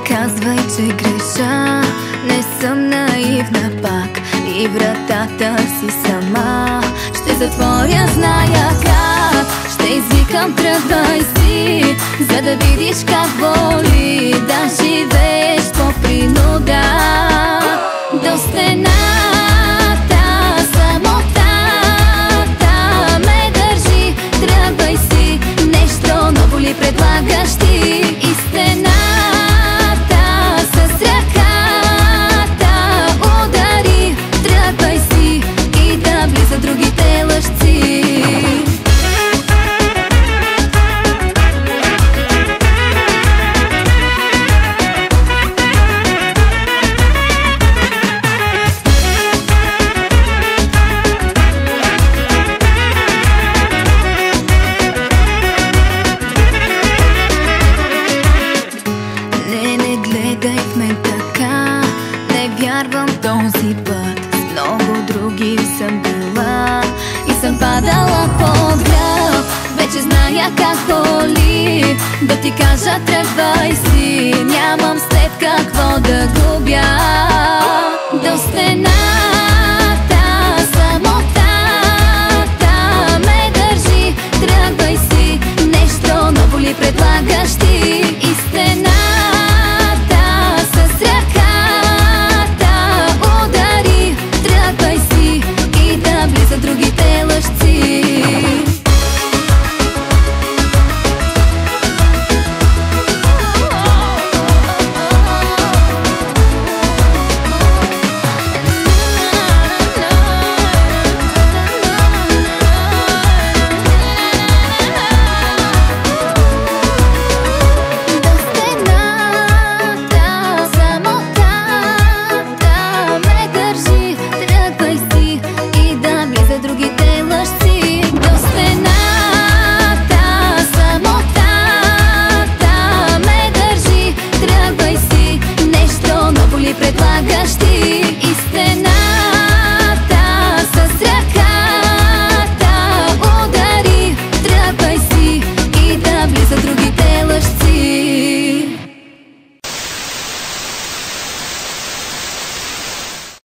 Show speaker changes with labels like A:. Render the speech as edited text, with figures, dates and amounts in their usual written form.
A: Казвай, че греша, не съм наивна пак и вратата си сама ще затворя, зная как. Ще извикам, тръгвай си, за да видиш как боли да живееш по принуда. До стената самотата ме държи, тръгвай си, нещо ново ли предлагаш ти? И стена за другите лъжци. Не гледай в мен така, не вярвам този път. С много други съм била и съм падала под гръб. Вече зная как боли, да ти кажа, тръгвай си, нямам след какво да губя.